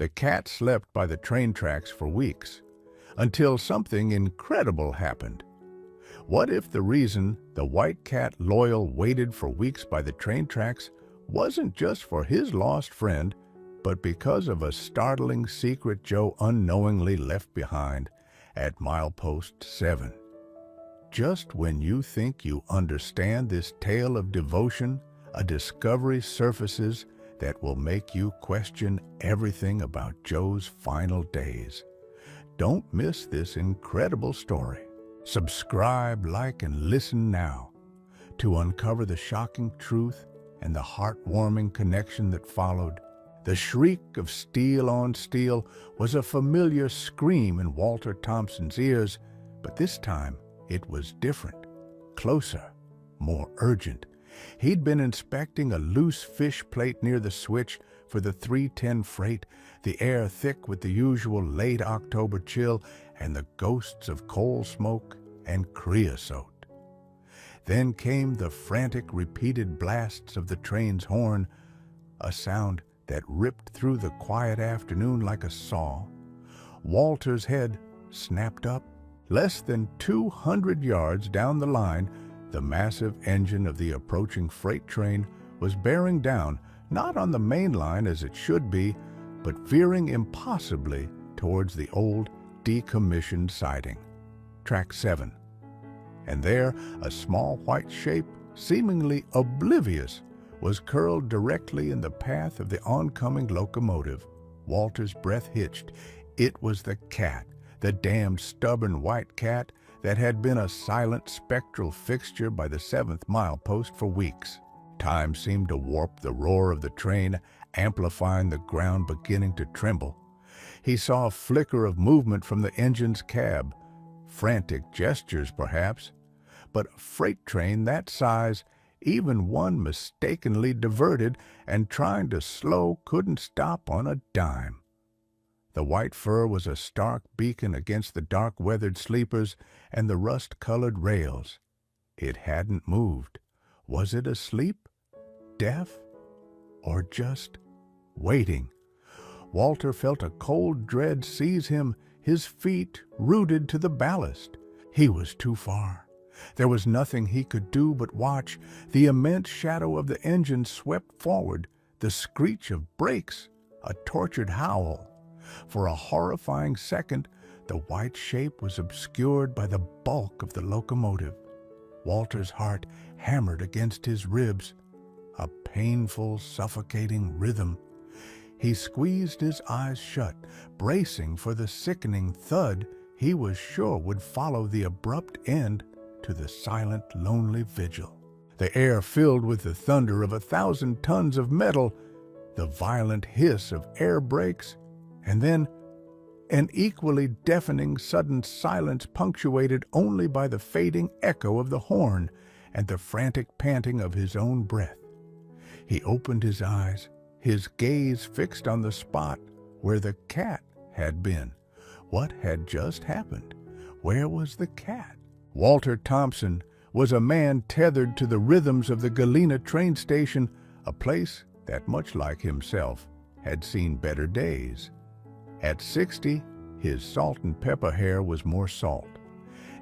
The cat slept by the train tracks for weeks, until something incredible happened. What if the reason the white cat Loyal waited for weeks by the train tracks wasn't just for his lost friend, but because of a startling secret Joe unknowingly left behind at milepost 7? Just when you think you understand this tale of devotion, a discovery surfaces that will make you question everything about Joe's final days. Don't miss this incredible story. Subscribe, like, and listen now to uncover the shocking truth and the heartwarming connection that followed. The shriek of steel on steel was a familiar scream in Walter Thompson's ears, but this time it was different, closer, more urgent. He'd been inspecting a loose fish plate near the switch for the 310 freight, the air thick with the usual late October chill and the ghosts of coal smoke and creosote. Then came the frantic, repeated blasts of the train's horn, a sound that ripped through the quiet afternoon like a saw. Walter's head snapped up. Less than 200 yards down the line, the massive engine of the approaching freight train was bearing down, not on the main line as it should be, but veering impossibly towards the old, decommissioned siding. Track 7. And there, a small white shape, seemingly oblivious, was curled directly in the path of the oncoming locomotive. Walter's breath hitched. It was the cat, the damned stubborn white cat that had been a silent, spectral fixture by the 7th milepost for weeks. Time seemed to warp the roar of the train, amplifying the ground beginning to tremble. He saw a flicker of movement from the engine's cab, frantic gestures perhaps, but a freight train that size, even one mistakenly diverted and trying to slow, couldn't stop on a dime. The white fur was a stark beacon against the dark-weathered sleepers and the rust-colored rails. It hadn't moved. Was it asleep, deaf, or just waiting? Walter felt a cold dread seize him, his feet rooted to the ballast. He was too far. There was nothing he could do but watch. The immense shadow of the engine swept forward, the screech of brakes, a tortured howl. For a horrifying second, the white shape was obscured by the bulk of the locomotive. Walter's heart hammered against his ribs, a painful, suffocating rhythm. He squeezed his eyes shut, bracing for the sickening thud he was sure would follow the abrupt end to the silent, lonely vigil. The air filled with the thunder of 1,000 tons of metal, the violent hiss of air brakes, and then an equally deafening sudden silence punctuated only by the fading echo of the horn and the frantic panting of his own breath. He opened his eyes, his gaze fixed on the spot where the cat had been. What had just happened? Where was the cat? Walter Thompson was a man tethered to the rhythms of the Galena train station, a place that, much like himself, had seen better days. At 60, his salt and pepper hair was more salt.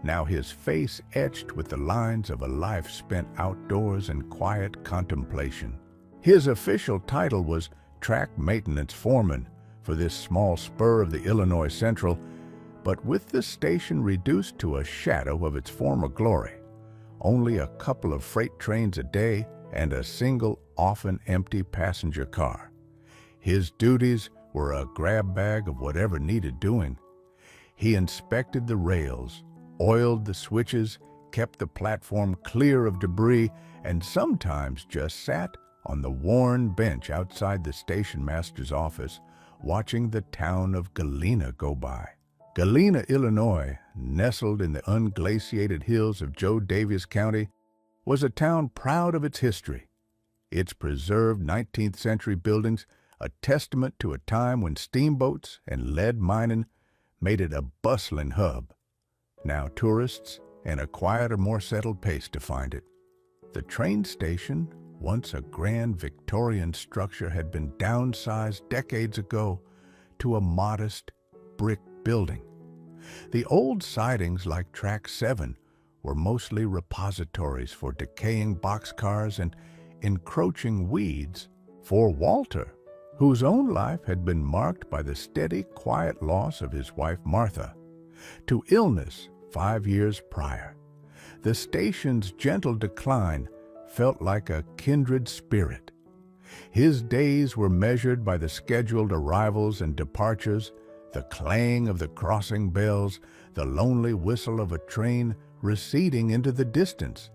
Now his face etched with the lines of a life spent outdoors in quiet contemplation. His official title was Track Maintenance Foreman for this small spur of the Illinois Central, but with the station reduced to a shadow of its former glory, only a couple of freight trains a day and a single, often empty passenger car. His duties were a grab bag of whatever needed doing. He inspected the rails, oiled the switches, kept the platform clear of debris, and sometimes just sat on the worn bench outside the station master's office, watching the town of Galena go by. Galena, Illinois, nestled in the unglaciated hills of Joe Daviess County, was a town proud of its history. Its preserved 19th century buildings, a testament to a time when steamboats and lead mining made it a bustling hub. Now tourists and a quieter, more settled pace to find it. The train station, once a grand Victorian structure, had been downsized decades ago to a modest brick building. The old sidings like Track 7 were mostly repositories for decaying boxcars and encroaching weeds. For Walter, whose own life had been marked by the steady, quiet loss of his wife Martha, to illness 5 years prior, the station's gentle decline felt like a kindred spirit. His days were measured by the scheduled arrivals and departures, the clang of the crossing bells, the lonely whistle of a train receding into the distance.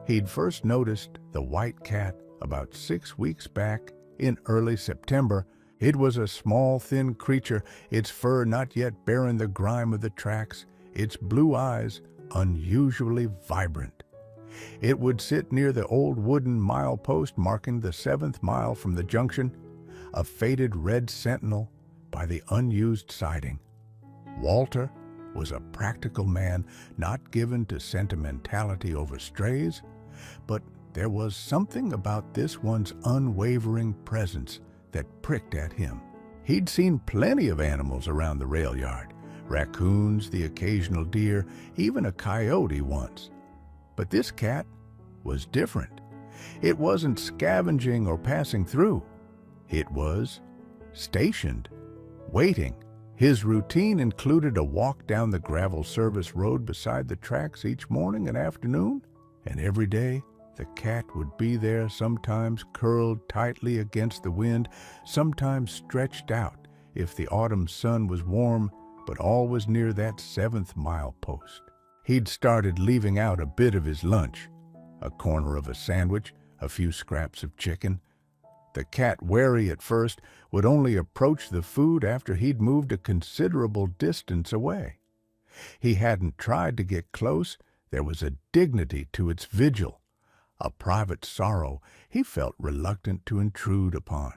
He'd first noticed the white cat about 6 weeks back in early September. It was a small, thin creature, its fur not yet bearing the grime of the tracks, its blue eyes unusually vibrant. It would sit near the old wooden milepost marking the 7th mile from the junction, a faded red sentinel by the unused siding. Walter was a practical man, not given to sentimentality over strays, but there was something about this one's unwavering presence that pricked at him. He'd seen plenty of animals around the rail yard, raccoons, the occasional deer, even a coyote once. But this cat was different. It wasn't scavenging or passing through. It was stationed, waiting. His routine included a walk down the gravel service road beside the tracks each morning and afternoon, and every day the cat would be there, sometimes curled tightly against the wind, sometimes stretched out if the autumn sun was warm, but always near that 7th mile post. He'd started leaving out a bit of his lunch, a corner of a sandwich, a few scraps of chicken. The cat, wary at first, would only approach the food after he'd moved a considerable distance away. He hadn't tried to get close. There was a dignity to its vigil, a private sorrow he felt reluctant to intrude upon.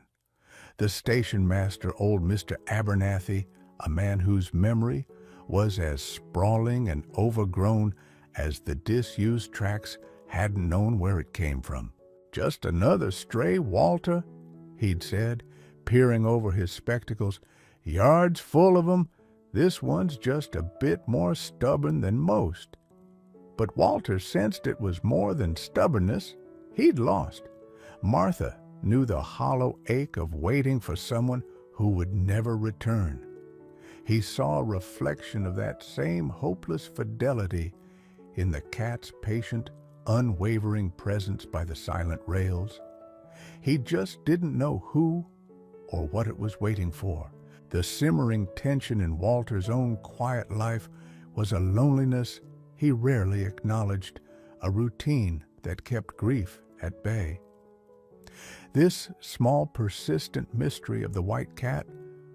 The station master, old Mr. Abernathy, a man whose memory was as sprawling and overgrown as the disused tracks, hadn't known where it came from. "Just another stray, Walter," he'd said, peering over his spectacles. "Yards full of 'em. This one's just a bit more stubborn than most." But Walter sensed it was more than stubbornness. He'd lost. Martha knew the hollow ache of waiting for someone who would never return. He saw a reflection of that same hopeless fidelity in the cat's patient, unwavering presence by the silent rails. He just didn't know who or what it was waiting for. The simmering tension in Walter's own quiet life was a loneliness he rarely acknowledged, a routine that kept grief at bay. This small, persistent mystery of the white cat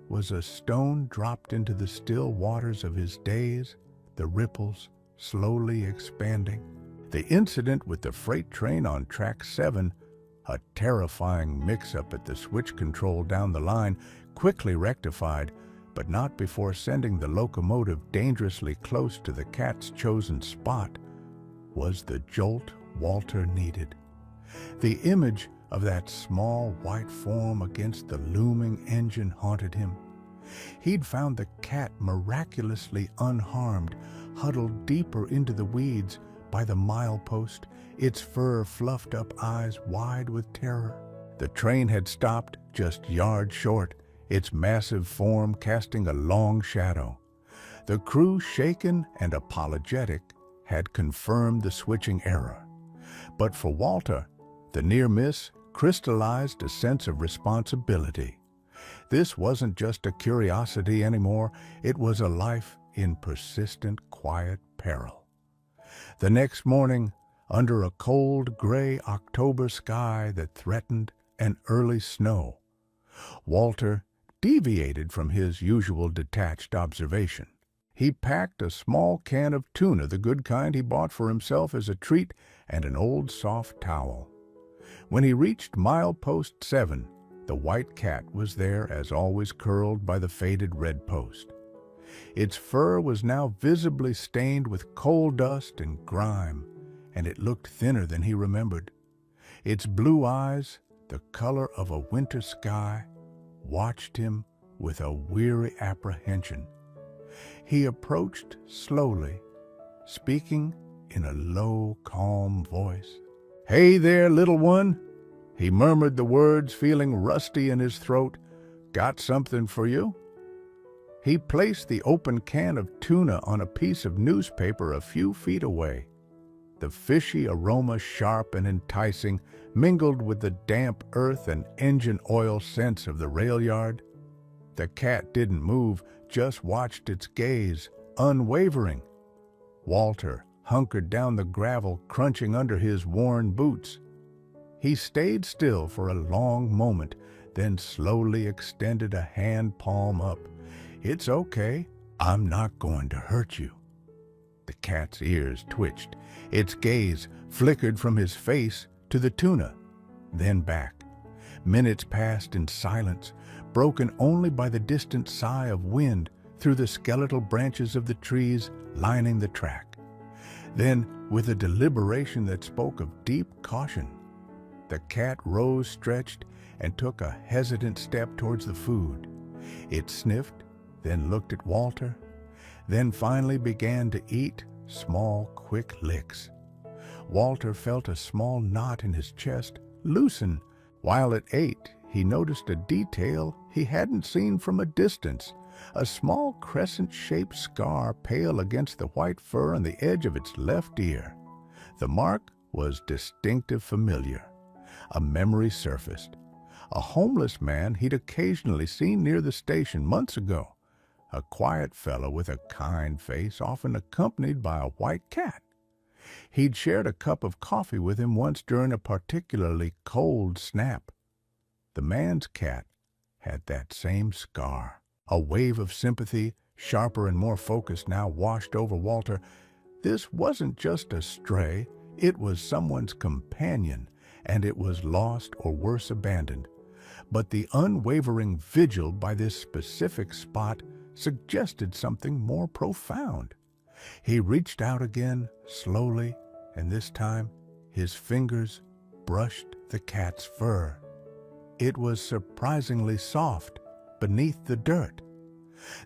was a stone dropped into the still waters of his days, the ripples slowly expanding. The incident with the freight train on Track 7, a terrifying mix-up at the switch control down the line, quickly rectified, but not before sending the locomotive dangerously close to the cat's chosen spot, was the jolt Walter needed. The image of that small white form against the looming engine haunted him. He'd found the cat miraculously unharmed, huddled deeper into the weeds by the milepost, its fur-fluffed-up eyes wide with terror. The train had stopped just yards short, its massive form casting a long shadow. The crew, shaken and apologetic, had confirmed the switching error. But for Walter, the near miss crystallized a sense of responsibility. This wasn't just a curiosity anymore, it was a life in persistent, quiet peril. The next morning, under a cold, gray October sky that threatened an early snow, Walter deviated from his usual detached observation. He packed a small can of tuna, the good kind he bought for himself as a treat, and an old soft towel. When he reached milepost 7, the white cat was there, as always, curled by the faded red post. Its fur was now visibly stained with coal dust and grime, and it looked thinner than he remembered. Its blue eyes, the color of a winter sky, watched him with a weary apprehension. He approached slowly, speaking in a low, calm voice. "Hey there, little one." He murmured the words, feeling rusty in his throat. "Got something for you?" He placed the open can of tuna on a piece of newspaper a few feet away. The fishy aroma, sharp and enticing, mingled with the damp earth and engine oil scents of the rail yard. The cat didn't move, just watched its gaze, unwavering. Walter hunkered down the gravel, crunching under his worn boots. He stayed still for a long moment, then slowly extended a hand palm up. "It's okay. I'm not going to hurt you." The cat's ears twitched. Its gaze flickered from his face to the tuna, then back. Minutes passed in silence, broken only by the distant sigh of wind through the skeletal branches of the trees lining the track. Then, with a deliberation that spoke of deep caution, the cat rose, stretched, and took a hesitant step towards the food. It sniffed, then looked at Walter, then finally began to eat, small, quick licks. Walter felt a small knot in his chest loosen. While it ate, he noticed a detail he hadn't seen from a distance, a small crescent-shaped scar pale against the white fur on the edge of its left ear. The mark was distinctive familiar. A memory surfaced. A homeless man he'd occasionally seen near the station months ago. A quiet fellow with a kind face, often accompanied by a white cat. He'd shared a cup of coffee with him once during a particularly cold snap. The man's cat had that same scar. A wave of sympathy, sharper and more focused now, washed over Walter. This wasn't just a stray, it was someone's companion, and it was lost or worse, abandoned. But the unwavering vigil by this specific spot suggested something more profound. He reached out again, slowly, and this time his fingers brushed the cat's fur. It was surprisingly soft beneath the dirt.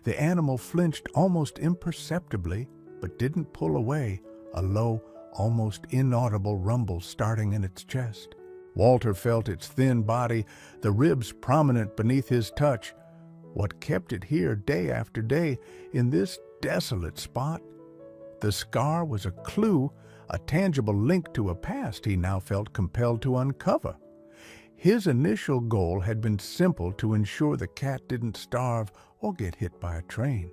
The animal flinched almost imperceptibly, but didn't pull away, a low, almost inaudible rumble starting in its chest. Walter felt its thin body, the ribs prominent beneath his touch. What kept it here day after day, in this desolate spot? The scar was a clue, a tangible link to a past he now felt compelled to uncover. His initial goal had been simple: to ensure the cat didn't starve or get hit by a train.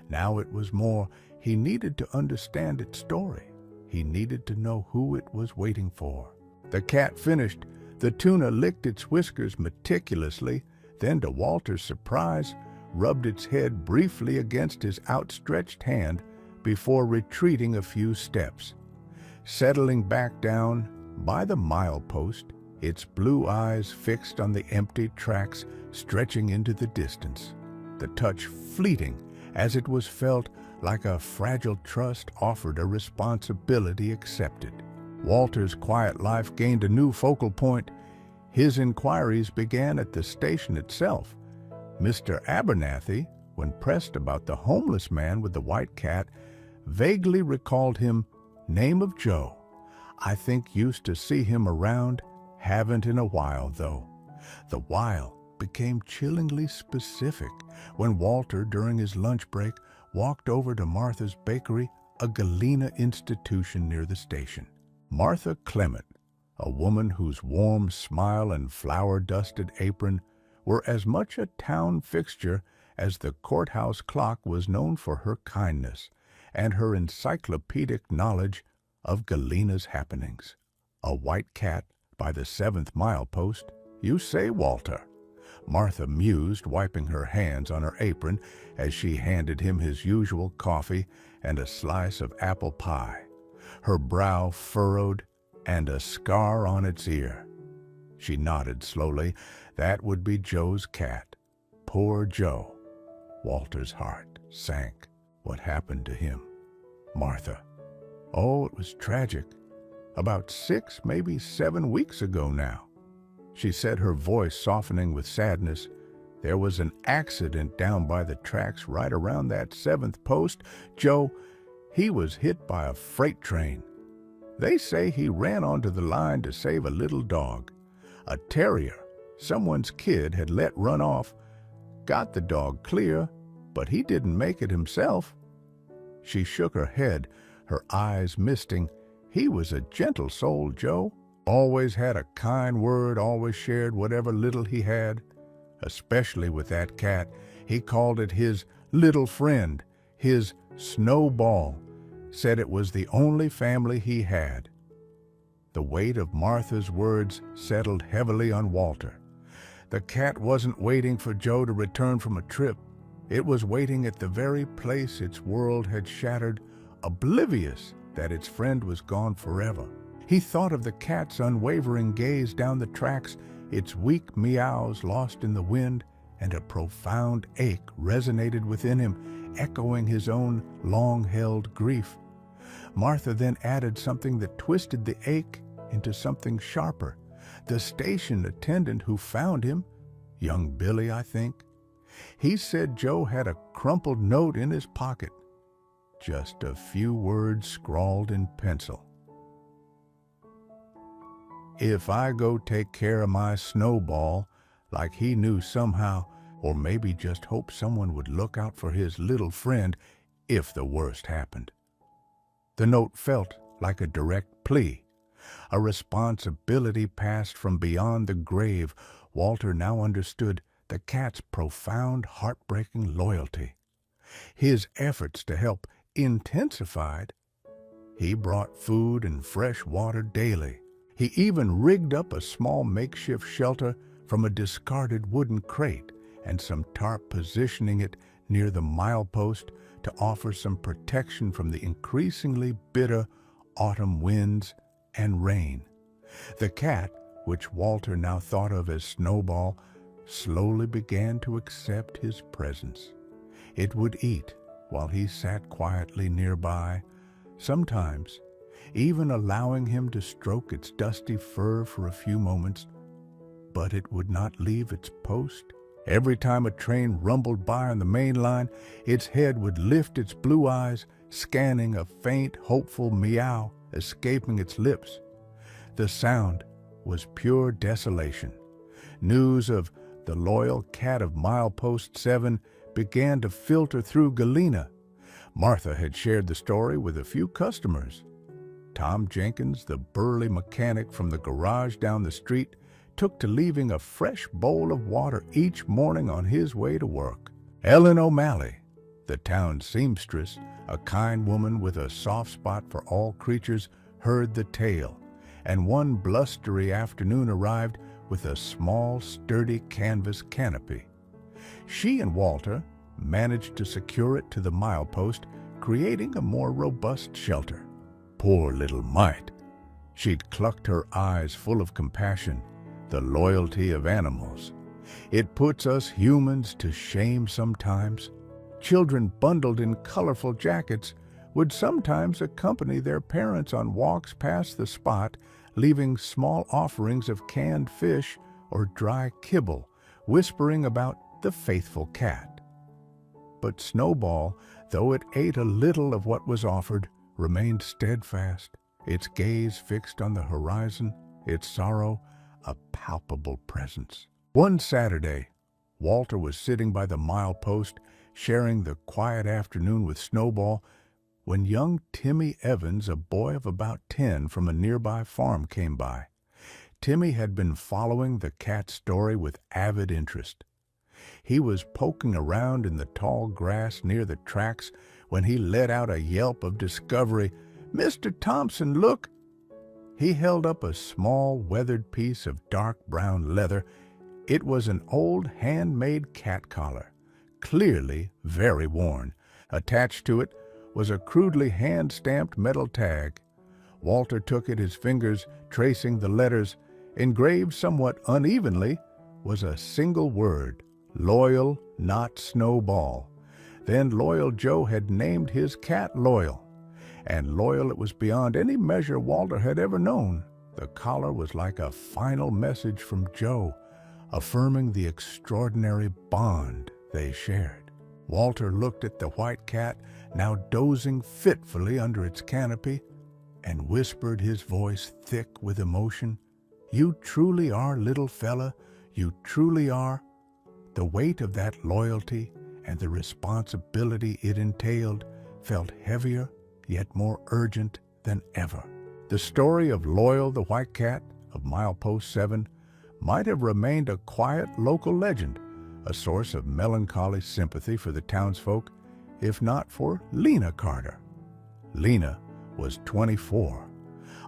Now it was more. He needed to understand its story. He needed to know who it was waiting for. The cat finished. The tuna licked its whiskers meticulously, then, to Walter's surprise, rubbed its head briefly against his outstretched hand before retreating a few steps. Settling back down by the milepost, its blue eyes fixed on the empty tracks stretching into the distance. The touch fleeting, as it was felt like a fragile trust offered, a responsibility accepted. Walter's quiet life gained a new focal point. His inquiries began at the station itself. Mr. Abernathy, when pressed about the homeless man with the white cat, vaguely recalled him. "Name of Joe. I think used to see him around. Haven't in a while, though." The while became chillingly specific when Walter, during his lunch break, walked over to Martha's Bakery, a Galena institution near the station. Martha Clement, a woman whose warm smile and flour-dusted apron were as much a town fixture as the courthouse clock was known for her kindness and her encyclopedic knowledge of Galena's happenings. A white cat by the 7th milepost, you say, Walter? Martha mused, wiping her hands on her apron as she handed him his usual coffee and a slice of apple pie, her brow furrowed and a scar on its ear. She nodded slowly. That would be Joe's cat. Poor Joe. Walter's heart sank. What happened to him? Martha. Oh, it was tragic. About 6, maybe 7 weeks ago now. She said, her voice softening with sadness. There was an accident down by the tracks right around that seventh post. Joe, he was hit by a freight train. They say he ran onto the line to save a little dog. A terrier someone's kid had let run off, got the dog clear, but he didn't make it himself. She shook her head, her eyes misting. He was a gentle soul, Joe. Always had a kind word, always shared whatever little he had. Especially with that cat, he called it his little friend, his Snowball. Said it was the only family he had. The weight of Martha's words settled heavily on Walter. The cat wasn't waiting for Joe to return from a trip. It was waiting at the very place its world had shattered, oblivious that its friend was gone forever. He thought of the cat's unwavering gaze down the tracks, its weak meows lost in the wind, and a profound ache resonated within him, echoing his own long-held grief. Martha then added something that twisted the ache into something sharper. The station attendant who found him, young Billy, I think, he said Joe had a crumpled note in his pocket. Just a few words scrawled in pencil. If I go take care of my Snowball, like he knew somehow, or maybe just hoped someone would look out for his little friend if the worst happened. The note felt like a direct plea. A responsibility passed from beyond the grave. Walter now understood the cat's profound, heartbreaking loyalty. His efforts to help intensified. He brought food and fresh water daily. He even rigged up a small makeshift shelter from a discarded wooden crate and some tarp, positioning it near the milepost to offer some protection from the increasingly bitter autumn winds and rain. The cat, which Walter now thought of as Snowball, slowly began to accept his presence. It would eat while he sat quietly nearby, sometimes even allowing him to stroke its dusty fur for a few moments, but it would not leave its post. Every time a train rumbled by on the main line, its head would lift its blue eyes, scanning a faint, hopeful meow escaping its lips. The sound was pure desolation. News of the loyal cat of milepost 7 began to filter through Galena. Martha had shared the story with a few customers. Tom Jenkins, the burly mechanic from the garage down the street, took to leaving a fresh bowl of water each morning on his way to work. Ellen O'Malley, the town seamstress, a kind woman with a soft spot for all creatures, heard the tale, and one blustery afternoon arrived with a small, sturdy canvas canopy. She and Walter managed to secure it to the milepost, creating a more robust shelter. Poor little mite! She'd clucked her eyes full of compassion, the loyalty of animals. It puts us humans to shame sometimes. Children bundled in colorful jackets would sometimes accompany their parents on walks past the spot, leaving small offerings of canned fish or dry kibble, whispering about the faithful cat. But Snowball, though it ate a little of what was offered, remained steadfast, its gaze fixed on the horizon, its sorrow a palpable presence. One Saturday, Walter was sitting by the milepost, sharing the quiet afternoon with Snowball, when young Timmy Evans, a boy of about 10 from a nearby farm, came by. Timmy had been following the cat's story with avid interest. He was poking around in the tall grass near the tracks when he let out a yelp of discovery. "Mr. Thompson, look!" He held up a small, weathered piece of dark brown leather. It was an old handmade cat collar, clearly very worn. Attached to it was a crudely hand-stamped metal tag. Walter took it, his fingers tracing the letters. Engraved somewhat unevenly was a single word: Loyal, not Snowball. Then Loyal Joe had named his cat Loyal, and loyal it was beyond any measure Walter had ever known. The collar was like a final message from Joe, affirming the extraordinary bond they shared. Walter looked at the white cat, now dozing fitfully under its canopy, and whispered, his voice thick with emotion, "You truly are, little fella, you truly are." The weight of that loyalty and the responsibility it entailed felt heavier, yet more urgent than ever. The story of Loyal the White Cat of Milepost 7 might have remained a quiet local legend, a source of melancholy sympathy for the townsfolk, if not for Lena Carter. Lena was 24,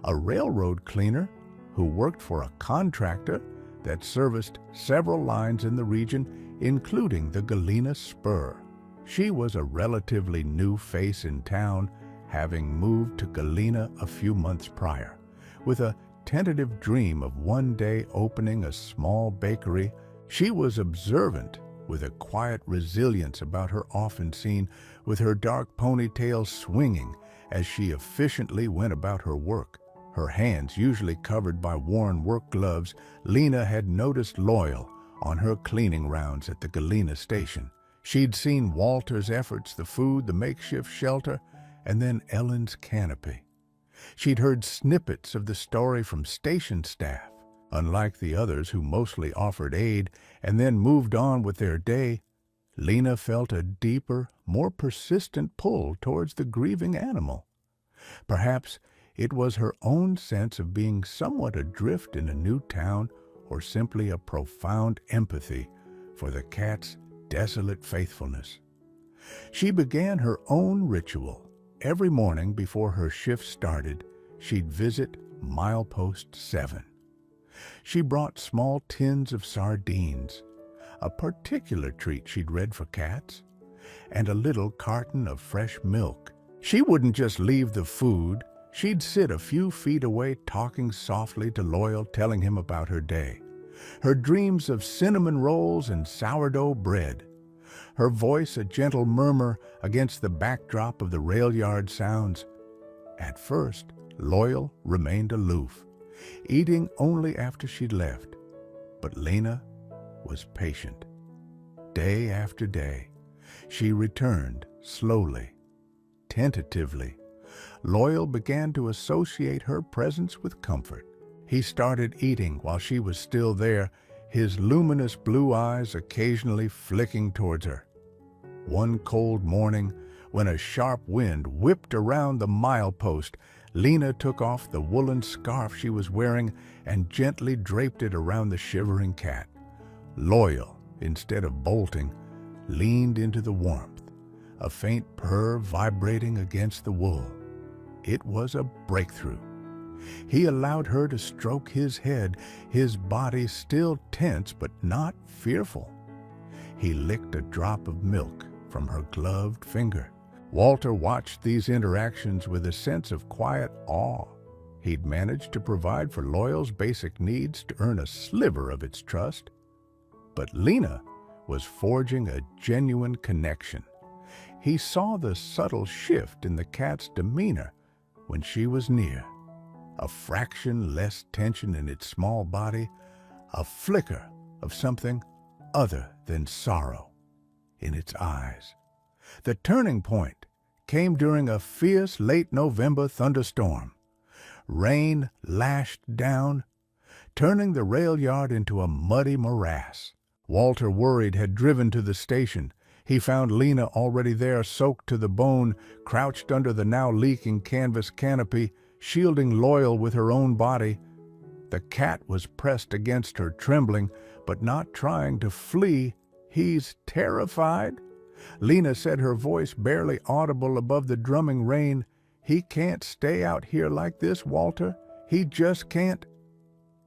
a railroad cleaner who worked for a contractor that serviced several lines in the region, including the Galena Spur. She was a relatively new face in town, having moved to Galena a few months prior, with a tentative dream of one day opening a small bakery. She was observant, with a quiet resilience about her, often seen with her dark ponytail swinging as she efficiently went about her work. Her hands usually covered by worn work gloves, Lena had noticed Loyal on her cleaning rounds at the Galena station. She'd seen Walter's efforts, the food, the makeshift shelter, and then Ellen's canopy. She'd heard snippets of the story from station staff. Unlike the others who mostly offered aid and then moved on with their day, Lena felt a deeper, more persistent pull towards the grieving animal. Perhaps it was her own sense of being somewhat adrift in a new town, or simply a profound empathy for the cat's desolate faithfulness. She began her own ritual. Every morning before her shift started, she'd visit Milepost 7. She brought small tins of sardines, a particular treat she'd read for cats, and a little carton of fresh milk. She wouldn't just leave the food. She'd sit a few feet away talking softly to Loyal, telling him about her day, her dreams of cinnamon rolls and sourdough bread, her voice a gentle murmur against the backdrop of the rail yard sounds. At first, Loyal remained aloof, eating only after she'd left, but Lena was patient. Day after day, she returned slowly, tentatively. Loyal began to associate her presence with comfort. He started eating while she was still there, his luminous blue eyes occasionally flicking towards her. One cold morning, when a sharp wind whipped around the milepost, Lena took off the woolen scarf she was wearing and gently draped it around the shivering cat. Loyal, instead of bolting, leaned into the warmth, a faint purr vibrating against the wool. It was a breakthrough. He allowed her to stroke his head, his body still tense but not fearful. He licked a drop of milk from her gloved finger. Walter watched these interactions with a sense of quiet awe. He'd managed to provide for Loyal's basic needs to earn a sliver of its trust. But Lena was forging a genuine connection. He saw the subtle shift in the cat's demeanor when she was near. A fraction less tension in its small body, a flicker of something other than sorrow in its eyes. The turning point came during a fierce late November thunderstorm. Rain lashed down, turning the rail yard into a muddy morass. Walter, worried, had driven to the station. He found Lena already there, soaked to the bone, crouched under the now leaking canvas canopy, shielding Loyal with her own body. The cat was pressed against her, trembling, but not trying to flee. "He's terrified," Lena said, her voice barely audible above the drumming rain. "He can't stay out here like this, Walter. He just can't."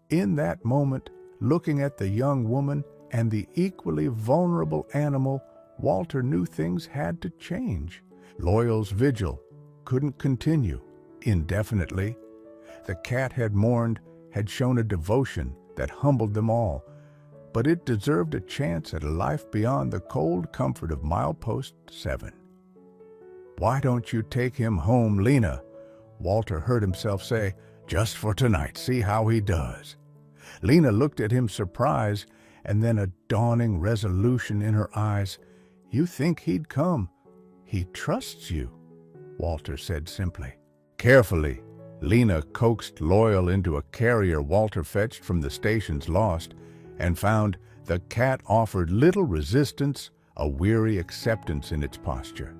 In that moment, looking at the young woman and the equally vulnerable animal, Walter knew things had to change. Loyal's vigil couldn't continue indefinitely. The cat had mourned, had shown a devotion that humbled them all, but it deserved a chance at a life beyond the cold comfort of Milepost 7. "Why don't you take him home, Lena?" Walter heard himself say. "Just for tonight, see how he does." Lena looked at him surprised, and then a dawning resolution in her eyes. "You think he'd come. He trusts you," Walter said simply. Carefully, Lena coaxed Loyal into a carrier Walter fetched from the station's lost and found the cat offered little resistance, a weary acceptance in its posture.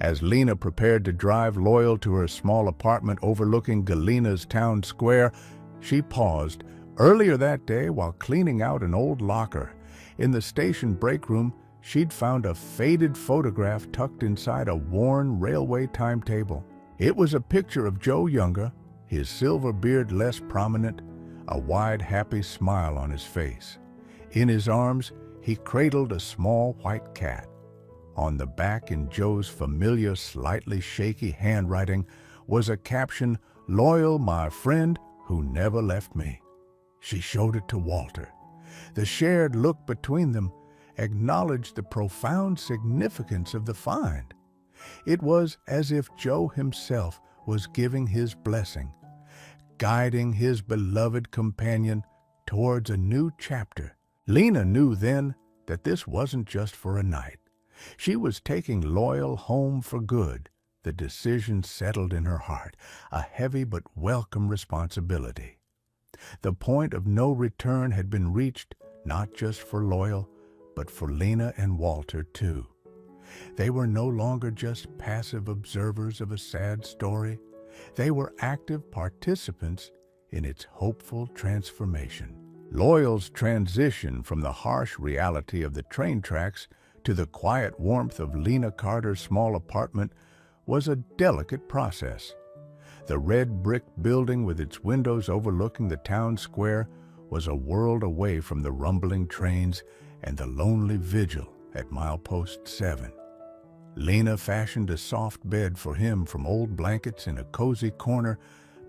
As Lena prepared to drive Loyal to her small apartment overlooking Galena's town square, she paused. Earlier that day, while cleaning out an old locker in the station break room, she'd found a faded photograph tucked inside a worn railway timetable. It was a picture of Joe younger, his silver beard less prominent, a wide, happy smile on his face. In his arms, he cradled a small white cat. On the back, in Joe's familiar, slightly shaky handwriting, was a caption, "Loyal, my friend who never left me." She showed it to Walter. The shared look between them acknowledged the profound significance of the find. It was as if Joe himself was giving his blessing, guiding his beloved companion towards a new chapter. Lena knew then that this wasn't just for a night. She was taking Loyal home for good. The decision settled in her heart, a heavy but welcome responsibility. The point of no return had been reached, not just for Loyal, but for Lena and Walter too. They were no longer just passive observers of a sad story. They were active participants in its hopeful transformation. Loyal's transition from the harsh reality of the train tracks to the quiet warmth of Lena Carter's small apartment was a delicate process. The red brick building with its windows overlooking the town square was a world away from the rumbling trains and the lonely vigil at milepost 7. Lena fashioned a soft bed for him from old blankets in a cozy corner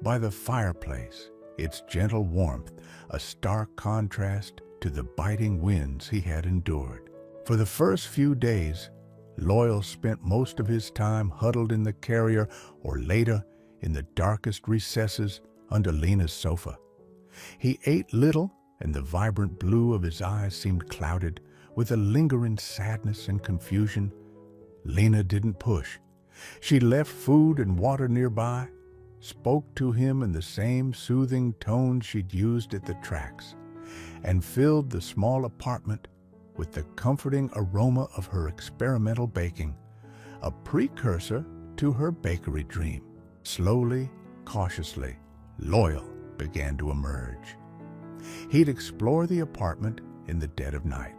by the fireplace, its gentle warmth a stark contrast to the biting winds he had endured. For the first few days, Loyal spent most of his time huddled in the carrier or later in the darkest recesses under Lena's sofa. He ate little, and the vibrant blue of his eyes seemed clouded with a lingering sadness and confusion. Lena didn't push. She left food and water nearby, spoke to him in the same soothing tone she'd used at the tracks, and filled the small apartment with the comforting aroma of her experimental baking, a precursor to her bakery dream. Slowly, cautiously, Loyal began to emerge. He'd explore the apartment in the dead of night.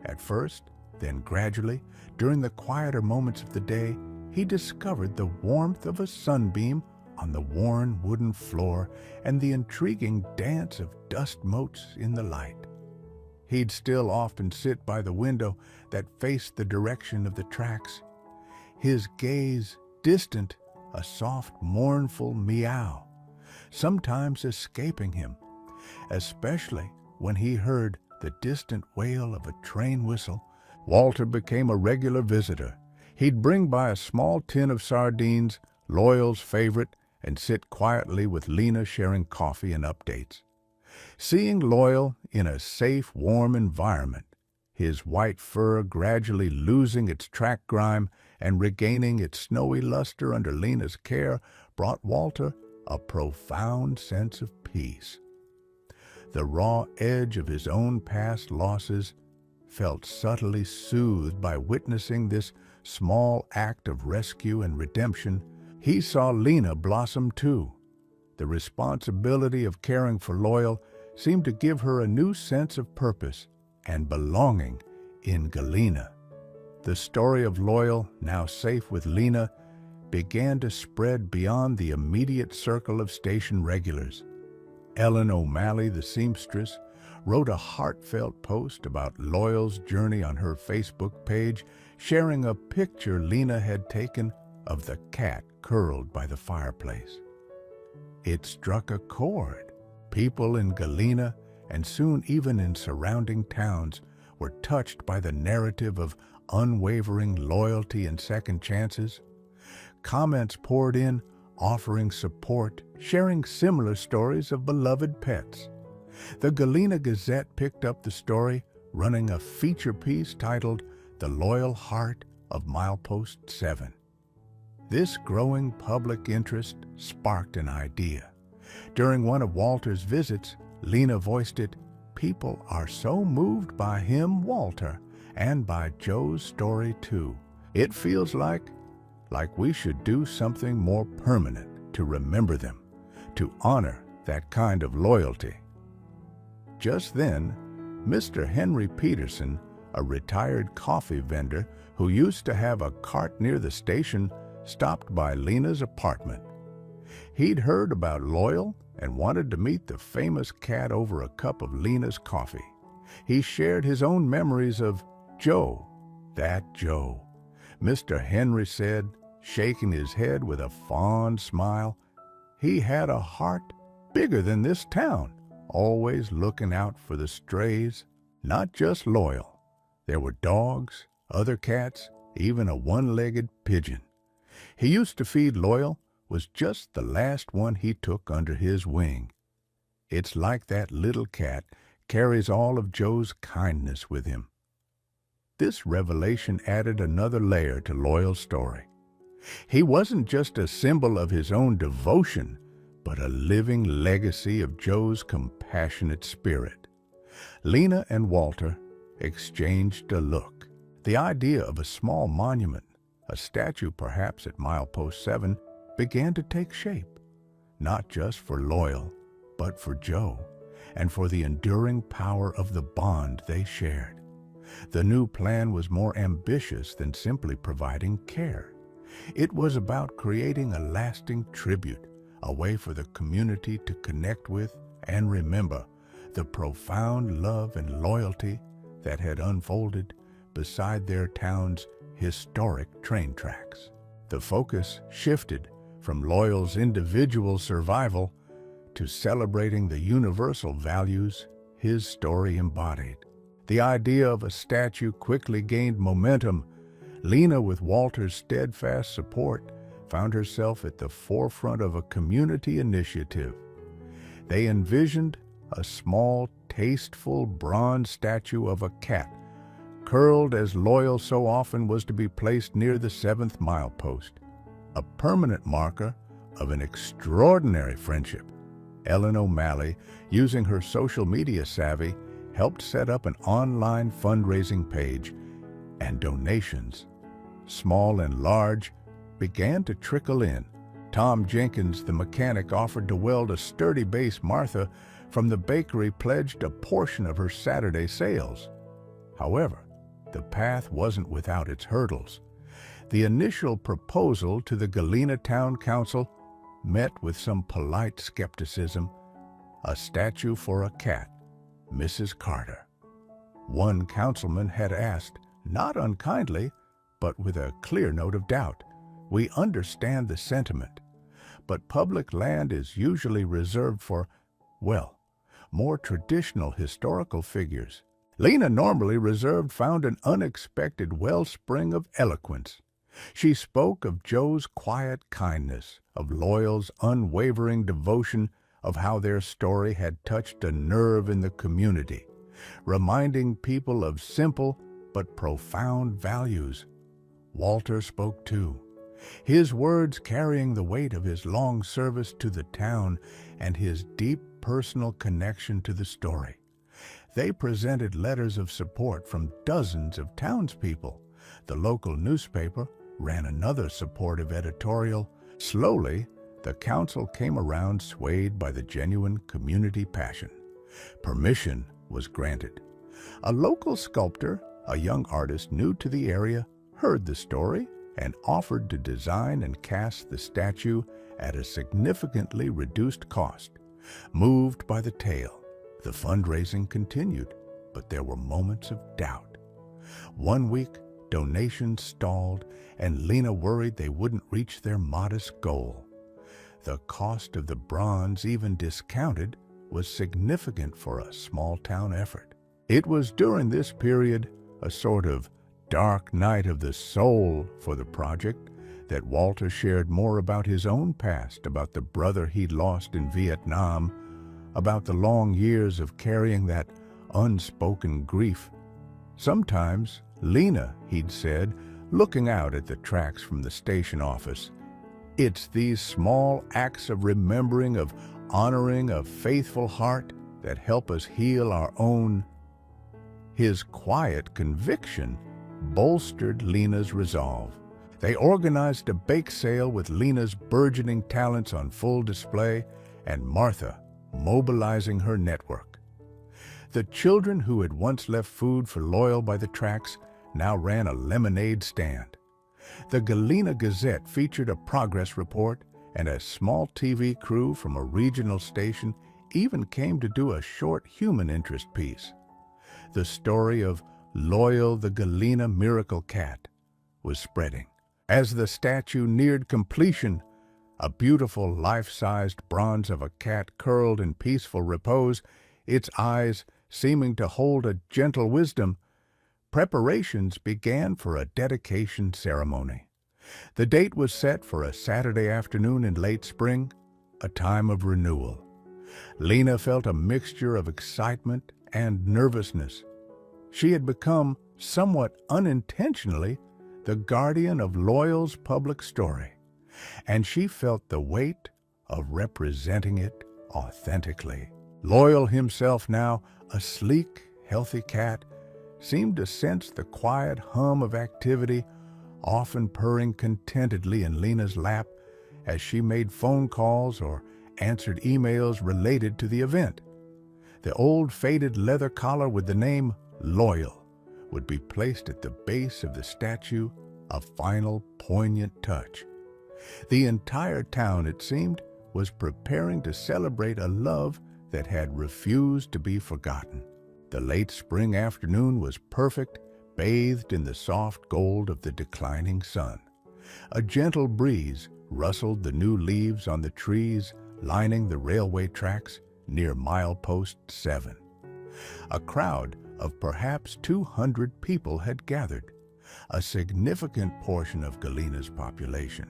At first, then gradually, during the quieter moments of the day, he discovered the warmth of a sunbeam on the worn wooden floor and the intriguing dance of dust motes in the light. He'd still often sit by the window that faced the direction of the tracks, his gaze distant, a soft, mournful meow, sometimes escaping him, especially when he heard the distant wail of a train whistle. Walter became a regular visitor. He'd bring by a small tin of sardines, Loyal's favorite, and sit quietly with Lena sharing coffee and updates. Seeing Loyal in a safe, warm environment, his white fur gradually losing its track grime and regaining its snowy luster under Lena's care, brought Walter a profound sense of peace. The raw edge of his own past losses felt subtly soothed by witnessing this small act of rescue and redemption. He saw Lena blossom too. The responsibility of caring for Loyal seemed to give her a new sense of purpose and belonging in Galena. The story of Loyal, now safe with Lena, began to spread beyond the immediate circle of station regulars. Ellen O'Malley, the seamstress, wrote a heartfelt post about Loyal's journey on her Facebook page, sharing a picture Lena had taken of the cat curled by the fireplace. It struck a chord. People in Galena, and soon even in surrounding towns, were touched by the narrative of unwavering loyalty and second chances. Comments poured in, offering support, sharing similar stories of beloved pets. The Galena Gazette picked up the story, running a feature piece titled "The Loyal Heart of Milepost 7." This growing public interest sparked an idea. During one of Walter's visits, Lena voiced it, "People are so moved by him, Walter, and by Joe's story too. It feels like we should do something more permanent to remember them, to honor that kind of loyalty." Just then, Mr. Henry Peterson, a retired coffee vendor who used to have a cart near the station, stopped by Lena's apartment. He'd heard about Loyal and wanted to meet the famous cat over a cup of Lena's coffee. He shared his own memories of Joe, that Joe. Mr. Henry said, shaking his head with a fond smile, "He had a heart bigger than this town, always looking out for the strays, not just Loyal. There were dogs, other cats, even a one-legged pigeon. He used to feed Loyal, was just the last one he took under his wing. It's like that little cat carries all of Joe's kindness with him." This revelation added another layer to Loyal's story. He wasn't just a symbol of his own devotion, but a living legacy of Joe's compassionate spirit. Lena and Walter exchanged a look. The idea of a small monument, a statue perhaps at Milepost 7, began to take shape, not just for Loyal, but for Joe, and for the enduring power of the bond they shared. The new plan was more ambitious than simply providing care. It was about creating a lasting tribute, a way for the community to connect with and remember the profound love and loyalty that had unfolded beside their town's historic train tracks. The focus shifted from Loyal's individual survival to celebrating the universal values his story embodied. The idea of a statue quickly gained momentum. Lena, with Walter's steadfast support, found herself at the forefront of a community initiative. They envisioned a small, tasteful bronze statue of a cat, curled as Loyal so often was to be placed near the 7th milepost, a permanent marker of an extraordinary friendship. Ellen O'Malley, using her social media savvy, helped set up an online fundraising page, and donations, small and large, began to trickle in. Tom Jenkins, the mechanic, offered to weld a sturdy base. Martha from the bakery pledged a portion of her Saturday sales. However, the path wasn't without its hurdles. The initial proposal to the Galena Town Council met with some polite skepticism: a statue for a cat, Mrs. Carter. One councilman had asked, not unkindly, but with a clear note of doubt, "We understand the sentiment, but public land is usually reserved for, well, more traditional historical figures." Lena, normally reserved, found an unexpected wellspring of eloquence. She spoke of Joe's quiet kindness, of Loyal's unwavering devotion, of how their story had touched a nerve in the community, reminding people of simple but profound values. Walter spoke too, his words carrying the weight of his long service to the town and his deep personal connection to the story. They presented letters of support from dozens of townspeople. The local newspaper ran another supportive editorial. Slowly, the council came around, swayed by the genuine community passion. Permission was granted. A local sculptor, a young artist new to the area, heard the story and offered to design and cast the statue at a significantly reduced cost. Moved by the tale, the fundraising continued, but there were moments of doubt. One week, donations stalled, and Lena worried they wouldn't reach their modest goal. The cost of the bronze, even discounted, was significant for a small-town effort. It was during this period, a sort of dark night of the soul for the project, that Walter shared more about his own past, about the brother he'd lost in Vietnam, about the long years of carrying that unspoken grief. Sometimes, Lena, he'd said, looking out at the tracks from the station office, it's these small acts of remembering, of honoring a faithful heart that help us heal our own. His quiet conviction bolstered Lena's resolve. They organized a bake sale with Lena's burgeoning talents on full display and Martha mobilizing her network. The children who had once left food for Loyal by the tracks now ran a lemonade stand. The Galena Gazette featured a progress report, and a small TV crew from a regional station even came to do a short human interest piece. The story of Loyal the Galena Miracle Cat was spreading. As the statue neared completion, a beautiful life-sized bronze of a cat curled in peaceful repose, its eyes seeming to hold a gentle wisdom, preparations began for a dedication ceremony. The date was set for a Saturday afternoon in late spring, a time of renewal. Lena felt a mixture of excitement and nervousness. She had become, somewhat unintentionally, the guardian of Loyal's public story, and she felt the weight of representing it authentically. Loyal himself now, a sleek, healthy cat, seemed to sense the quiet hum of activity, often purring contentedly in Lena's lap as she made phone calls or answered emails related to the event. The old faded leather collar with the name Loyal would be placed at the base of the statue, a final poignant touch. The entire town, it seemed, was preparing to celebrate a love that had refused to be forgotten. The late spring afternoon was perfect, bathed in the soft gold of the declining sun. A gentle breeze rustled the new leaves on the trees lining the railway tracks near milepost 7. A crowd of perhaps 200 people had gathered, a significant portion of Galena's population.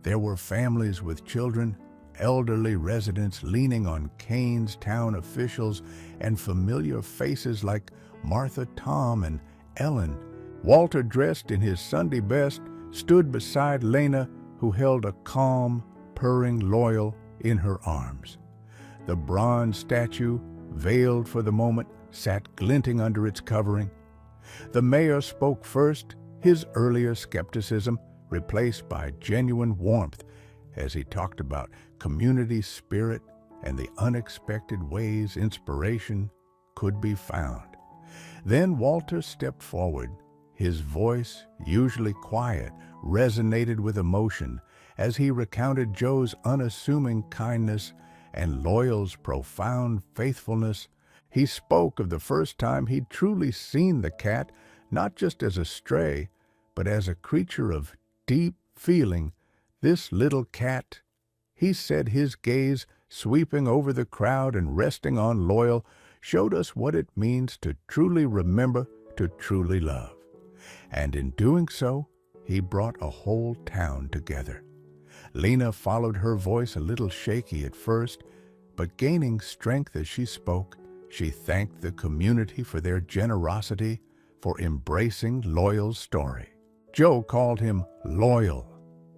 There were families with children, elderly residents leaning on canes, town officials, and familiar faces like Martha, Tom, and Ellen. Walter, dressed in his Sunday best, stood beside Lena, who held a calm, purring Loyal in her arms. The bronze statue, veiled for the moment, sat glinting under its covering. The mayor spoke first, his earlier skepticism replaced by genuine warmth as he talked about community spirit and the unexpected ways inspiration could be found. Then Walter stepped forward. His voice, usually quiet, resonated with emotion as he recounted Joe's unassuming kindness and Loyal's profound faithfulness. He spoke of the first time he'd truly seen the cat, not just as a stray, but as a creature of deep feeling. This little cat, he said, his gaze sweeping over the crowd and resting on Loyal, showed us what it means to truly remember, to truly love. And in doing so, he brought a whole town together. Lena followed, her voice a little shaky at first, but gaining strength as she spoke. She thanked the community for their generosity, for embracing Loyal's story. Joe called him Loyal,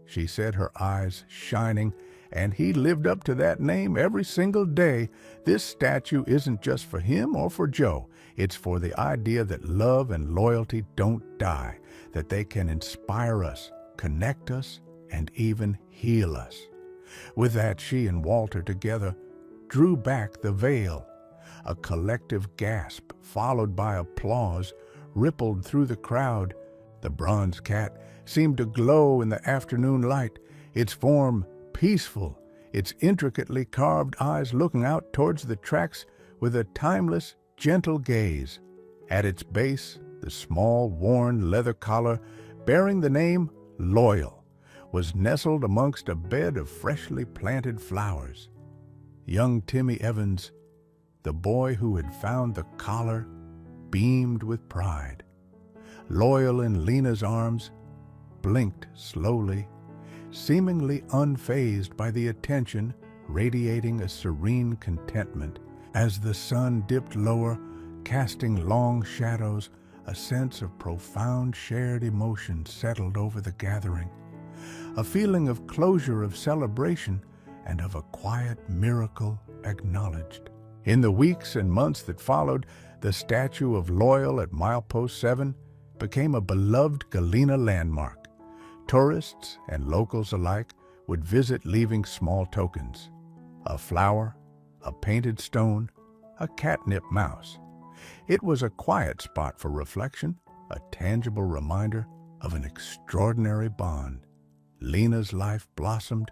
she said, her eyes shining, and he lived up to that name every single day. This statue isn't just for him or for Joe. It's for the idea that love and loyalty don't die, that they can inspire us, connect us, and even heal us. With that, she and Walter together drew back the veil. A collective gasp, followed by applause, rippled through the crowd. The bronze cat seemed to glow in the afternoon light, its form peaceful, its intricately carved eyes looking out towards the tracks with a timeless, gentle gaze. At its base, the small, worn leather collar, bearing the name Loyal, was nestled amongst a bed of freshly planted flowers. Young Timmy Evans, the boy who had found the collar, beamed with pride. Loyal in Lena's arms, blinked slowly, seemingly unfazed by the attention radiating a serene contentment. As the sun dipped lower, casting long shadows, a sense of profound shared emotion settled over the gathering. A feeling of closure, of celebration, and of a quiet miracle acknowledged. In the weeks and months that followed, the statue of Loyal at Milepost 7 became a beloved Galena landmark. Tourists and locals alike would visit, leaving small tokens: a flower, a painted stone, a catnip mouse. It was a quiet spot for reflection, a tangible reminder of an extraordinary bond. Lena's life blossomed.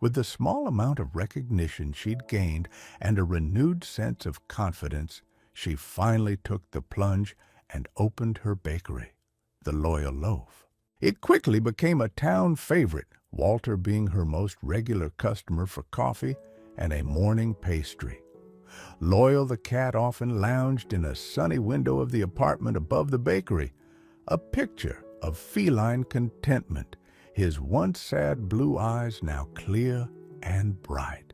With the small amount of recognition she'd gained and a renewed sense of confidence, she finally took the plunge and opened her bakery, the Loyal Loaf. It quickly became a town favorite, Walter being her most regular customer for coffee and a morning pastry. Loyal the cat often lounged in a sunny window of the apartment above the bakery, a picture of feline contentment, his once sad blue eyes now clear and bright.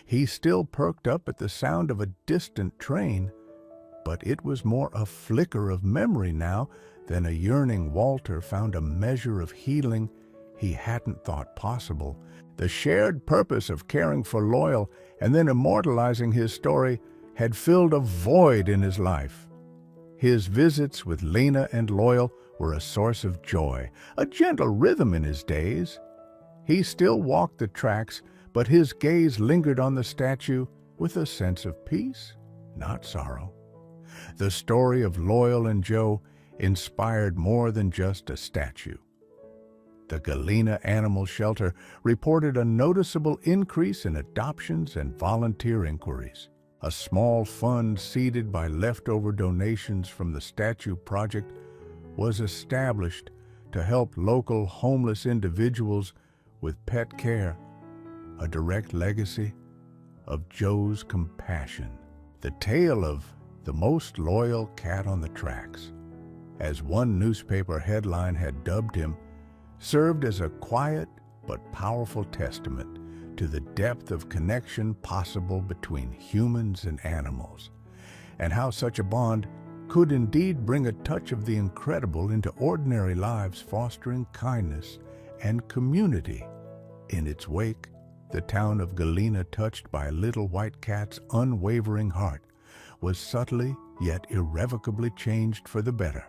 He still perked up at the sound of a distant train, but it was more a flicker of memory now than a yearning. Walter found a measure of healing he hadn't thought possible. The shared purpose of caring for Loyal and then immortalizing his story had filled a void in his life. His visits with Lena and Loyal were a source of joy, a gentle rhythm in his days. He still walked the tracks, but his gaze lingered on the statue with a sense of peace, not sorrow. The story of Loyal and Joe inspired more than just a statue. The Galena Animal Shelter reported a noticeable increase in adoptions and volunteer inquiries. A small fund seeded by leftover donations from the statue project was established to help local homeless individuals with pet care, a direct legacy of Joe's compassion. The tale of the most loyal cat on the tracks, as one newspaper headline had dubbed him, served as a quiet but powerful testament to the depth of connection possible between humans and animals, and how such a bond could indeed bring a touch of the incredible into ordinary lives, fostering kindness and community. In its wake, the town of Galena, touched by a little white cat's unwavering heart, was subtly yet irrevocably changed for the better.